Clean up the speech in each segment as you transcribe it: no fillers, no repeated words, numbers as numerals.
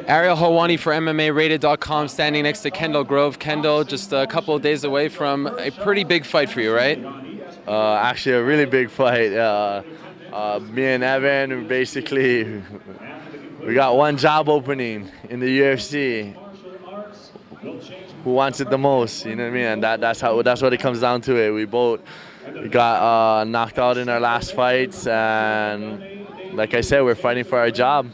Ariel Hawani for mmarated.com, standing next to Kendall Grove. Kendall, just a couple of days away from a pretty big fight for you, right? Actually, a really big fight. Me and Evan, basically, we got one job opening in the UFC. Who wants it the most? You know what I mean? And that's what it comes down to. We both got knocked out in our last fights, and like I said, we're fighting for our job.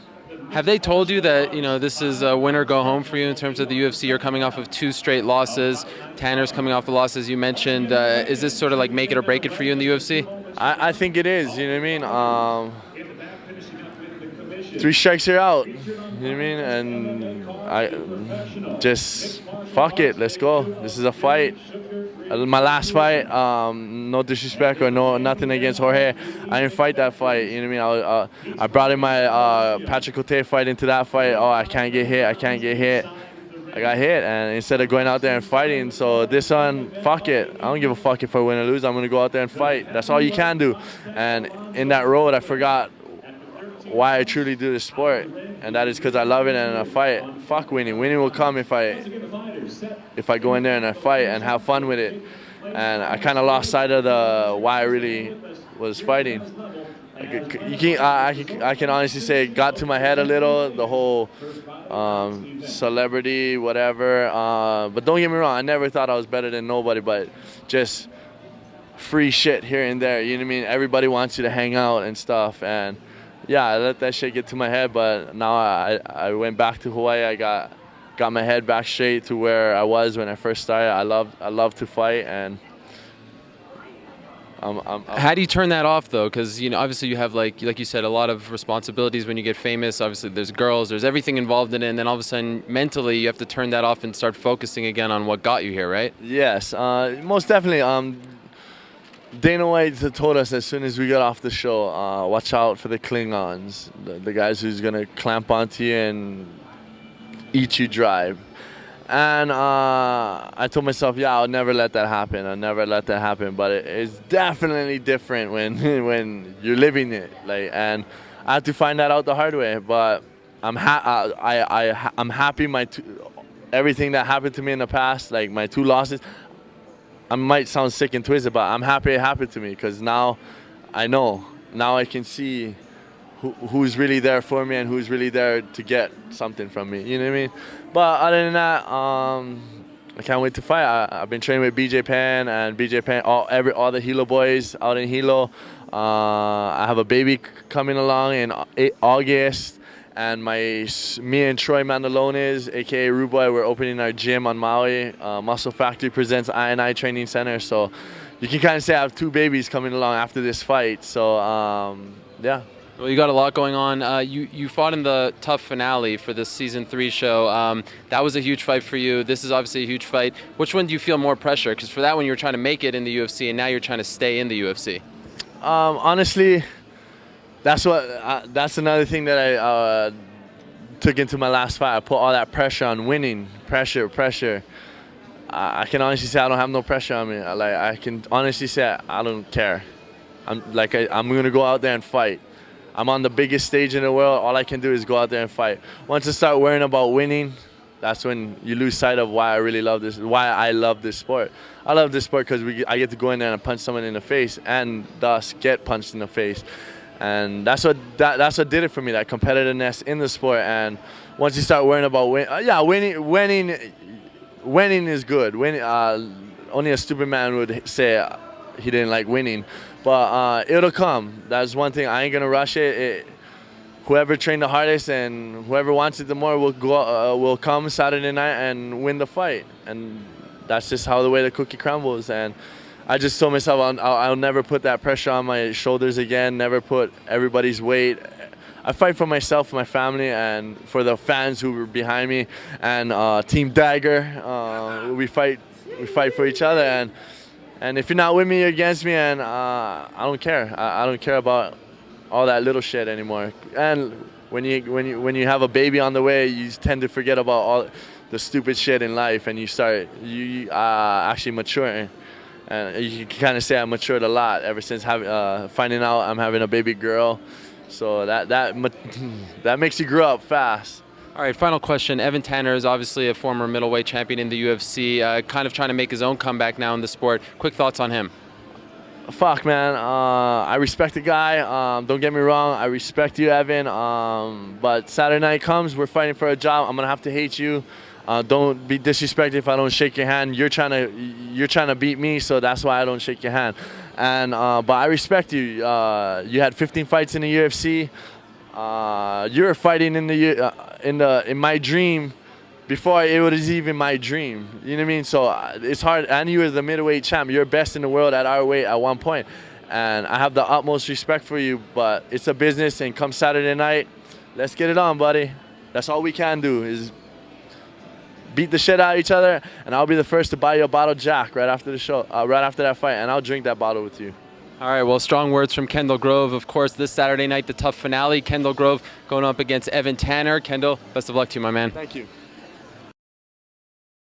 Have they told you that, this is a win or go home for you in terms of the UFC? You're coming off of 2 straight losses. Tanner's coming off the losses you mentioned. Is this sort of like make it or break it for you in the UFC? I think it is, you know what I mean? 3 strikes, you're out. You know what I mean? And I just fuck it, let's go. This is a fight. My last fight, no disrespect or nothing against Jorge. I didn't fight that fight. You know what I mean? I brought in my Patrick Cote fight into that fight. Oh, I can't get hit. I can't get hit. I got hit, and instead of going out there and fighting, so this one, fuck it. I don't give a fuck if I win or lose. I'm gonna go out there and fight. That's all you can do. And in that road, I forgot why I truly do this sport, and that is because I love it and I fight. Fuck winning. Winning will come if I go in there and I fight and have fun with it. And I kind of lost sight of the why I really was fighting. I can honestly say it got to my head a little, the whole celebrity, whatever. But don't get me wrong, I never thought I was better than nobody, but just free shit here and there. You know what I mean? Everybody wants you to hang out and stuff, and yeah, I let that shit get to my head. But now I went back to Hawaii. I got my head back straight to where I was when I first started. I love to fight, and How do you turn that off though? Because obviously you have like you said, a lot of responsibilities when you get famous. Obviously there's girls, there's everything involved in it, and then all of a sudden mentally you have to turn that off and start focusing again on what got you here, right? Yes, most definitely. Dana White told us as soon as we got off the show, watch out for the Klingons, the guys who's gonna clamp onto you and eat you dry. And I told myself, yeah, I'll never let that happen. I'll never let that happen. But it's definitely different when you're living it. And I had to find that out the hard way. But I'm happy. Everything that happened to me in the past, like my 2 losses. I might sound sick and twisted, but I'm happy it happened to me because now I know. Now I can see who's really there for me and who's really there to get something from me. You know what I mean? But other than that, I can't wait to fight. I've been training with BJ Penn and BJ Penn, all the Hilo boys out in Hilo. I have a baby coming along in August. And me and Troy Mandalones, aka Rude Boy, we're opening our gym on Maui. Muscle Factory presents I&I Training Center. So you can kind of say I have 2 babies coming along after this fight. So yeah. Well, you got a lot going on. You fought in the tough finale for this season 3 show. That was a huge fight for you. This is obviously a huge fight. Which one do you feel more pressure? Because for that one, you were trying to make it in the UFC, and now you're trying to stay in the UFC. Honestly, that's another thing that I took into my last fight. I put all that pressure on winning. Pressure. I can honestly say I don't have no pressure on me. I can honestly say I don't care. I'm gonna go out there and fight. I'm on the biggest stage in the world. All I can do is go out there and fight. Once I start worrying about winning, that's when you lose sight of why I really love this. Why I love this sport. I love this sport because I get to go in there and punch someone in the face, and thus get punched in the face. And that's what did it for me, that competitiveness in the sport. And once you start worrying about winning is good. Only a stupid man would say he didn't like winning, but it'll come. That's one thing. I ain't gonna rush it. Whoever trained the hardest and whoever wants it the more will come Saturday night and win the fight. And that's just how the way the cookie crumbles. And I just told myself I'll never put that pressure on my shoulders again, never put everybody's weight. I fight for myself, my family, and for the fans who were behind me, and Team Dagger. We fight for each other, and if you're not with me, you're against me, and I don't care. I don't care about all that little shit anymore. And when you have a baby on the way, you tend to forget about all the stupid shit in life, and you actually maturing. And you can kind of say I matured a lot ever since finding out I'm having a baby girl. So that makes you grow up fast. All right, final question. Evan Tanner is obviously a former middleweight champion in the UFC, kind of trying to make his own comeback now in the sport. Quick thoughts on him? Fuck, man. I respect the guy. Don't get me wrong. I respect you, Evan. But Saturday night comes, we're fighting for a job. I'm gonna have to hate you. Don't be disrespected if I don't shake your hand. You're trying to beat me, so that's why I don't shake your hand. And but I respect you. You had 15 fights in the UFC. You were fighting in my dream before it was even my dream. You know what I mean? So it's hard. And you were the middleweight champ. You're best in the world at our weight at one point. And I have the utmost respect for you. But it's a business, and come Saturday night, let's get it on, buddy. That's all we can do is beat the shit out of each other. And I'll be the first to buy you a bottle of Jack right after the show, right after that fight, and I'll drink that bottle with you. All right, well, strong words from Kendall Grove. Of course, this Saturday night, the tough finale. Kendall Grove going up against Evan Tanner. Kendall, best of luck to you, my man. Thank you.